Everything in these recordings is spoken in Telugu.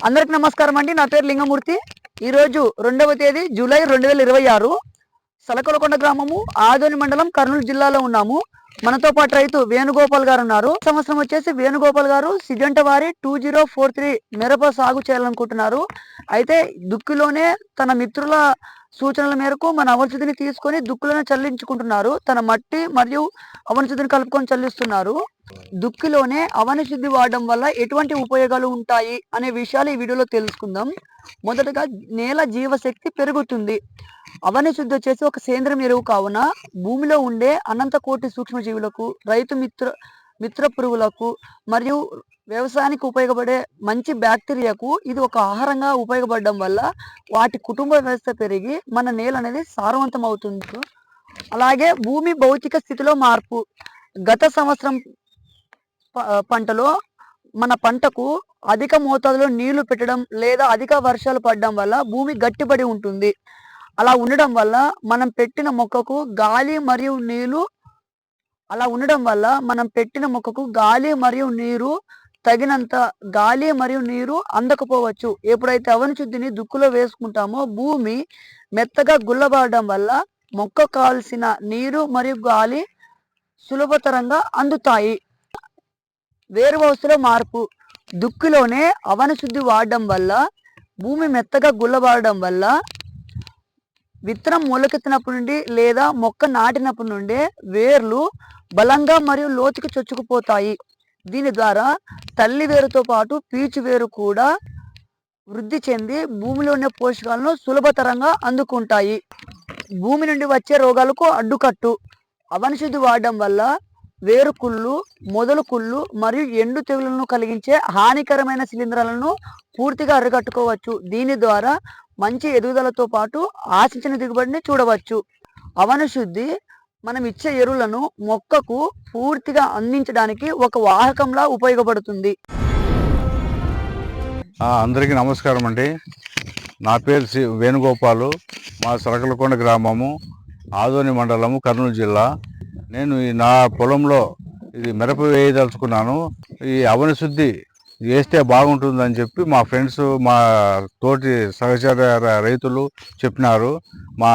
అందరికి నమస్కారం అండి. నా పేరు లింగమూర్తి. ఈరోజు 2వ తేదీ జూలై 2026 సలకొలకొండ గ్రామము ఆదోని మండలం కర్నూలు జిల్లాలో ఉన్నాము. మనతో పాటు రైతు వేణుగోపాల్ గారు ఉన్నారు. సంవత్సరం వచ్చేసి వేణుగోపాల్ గారు సిజంట వారి 2043 మిరప సాగు చేయాలనుకుంటున్నారు. అయితే దుక్కిలోనే తన మిత్రుల సూచనల మేరకు మన అవనశుద్ధిని తీసుకొని దుక్కులను చల్లించుకుంటున్నారు. తన మట్టి మరియు అవనశుద్ధిని కలుపుకొని చల్లిస్తున్నారు. దుక్కిలోనే అవనశుద్ధి వాడడం వల్ల ఎటువంటి ఉపయోగాలు ఉంటాయి అనే విషయాలు ఈ వీడియోలో తెలుసుకుందాం. మొదటగా నేల జీవశక్తి పెరుగుతుంది. అవనశుద్ధి వచ్చేసి ఒక సేంద్రియ ఎరువు కావున భూమిలో ఉండే అనంత కోటి సూక్ష్మజీవులకు, రైతు మిత్ర పురుగులకు మరియు వ్యవసాయానికి ఉపయోగపడే మంచి బ్యాక్టీరియాకు ఇది ఒక ఆహారంగా ఉపయోగపడడం వల్ల వాటి కుటుంబ వ్యవస్థ పెరిగి మన నేల అనేది సారవంతం అవుతుంది. అలాగే భూమి భౌతిక స్థితిలో మార్పు. గత సంవత్సరం పంటలో మన పంటకు అధిక మోతాదులో నీళ్లు పెట్టడం లేదా అధిక వర్షాలు పడడం వల్ల భూమి గట్టిపడి ఉంటుంది. అలా ఉండడం వల్ల మనం పెట్టిన మొక్కకు గాలి మరియు నీరు తగినంత గాలి మరియు నీరు అందకపోవచ్చు. ఎప్పుడైతే అవనశుద్ధిని దుక్కులో వేసుకుంటామో భూమి మెత్తగా గుల్లబారడం వల్ల మొక్క కాల్సిన నీరు మరియు గాలి సులభతరంగా అందుతాయి. వేరు వ్యవస్థలో మార్పు. దుక్కిలోనే అవనశుద్ధి వాడడం వల్ల భూమి మెత్తగా గుల్లబారడం వల్ల విత్తనం మొలకెత్తినప్పటి నుండి లేదా మొక్క నాటినప్పటి నుండే వేర్లు బలంగా మరియు లోతుకి చొచ్చుకుపోతాయి. దీని ద్వారా తల్లి వేరుతో పాటు పీచు వేరు కూడా వృద్ధి చెంది భూమిలో ఉన్న పోషకాలను సులభతరంగా అందుకుంటాయి. భూమి నుండి వచ్చే రోగాలకు అడ్డుకట్టు. అవనశుద్ధి వాడడం వల్ల వేరుకుళ్ళు, మొదలు కుళ్ళు మరియు ఎండు తెగులను కలిగించే హానికరమైన శిలీంధ్రాలను పూర్తిగా అరికట్టుకోవచ్చు. దీని ద్వారా మంచి ఎదుగుదలతో పాటు ఆశించిన దిగుబడిని చూడవచ్చు. అవనశుద్ధి మనం ఇచ్చే ఎరువులను మొక్కకు పూర్తిగా అందించడానికి ఒక వాహకంలా ఉపయోగపడుతుంది. అందరికీ నమస్కారం అండి. నా పేరు వేణుగోపాలు. మా సలకొలకొండ గ్రామము, ఆదోని మండలము, కర్నూలు జిల్లా. నేను నా పొలంలో ఇది మిరప వేయదలుచుకున్నాను. ఈ అవనశుద్ధి వేస్తే బాగుంటుందని చెప్పి మా ఫ్రెండ్స్, మా తోటి సహచర రైతులు చెప్పినారు. మా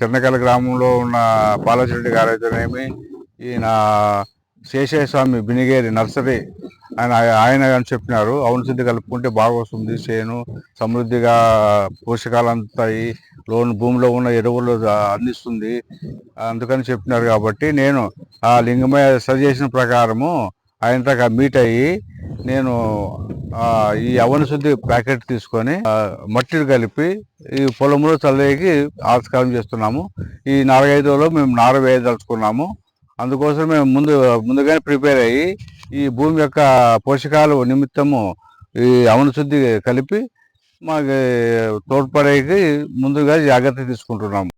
తిన్నకల గ్రామంలో ఉన్న పాలచెరెడ్డి గారు అయితేనేమి, ఈయన శేషయ్య స్వామి బినిగేరి నర్సరీ ఆయన అని చెప్పినారు. అవనశుద్ధి కలుపుకుంటే బాగా వస్తుంది, చేను సమృద్ధిగా పోషకాలు అందుతాయి, భూమిలో ఉన్న ఎరువులు అందిస్తుంది అందుకని చెప్పినారు. కాబట్టి నేను ఆ లింగమయ్య సజెషన్ ప్రకారము ఆయనతో మీట్ అయ్యి నేను ఈ అవనశుద్ధి ప్యాకెట్ తీసుకొని మట్టిని కలిపి ఈ పొలంలో చల్లేకి ఆస్కారం చేస్తున్నాము. ఈ 4-5 రోజుల్లో మేము నార వేయదలుచుకున్నాము. అందుకోసం మేము ముందుగానే ప్రిపేర్ అయ్యి ఈ భూమి యొక్క పోషకాలు నిమిత్తము ఈ అవనశుద్ధి కలిపి మాకు తోడ్పడేకి ముందుగా జాగ్రత్త తీసుకుంటున్నాము.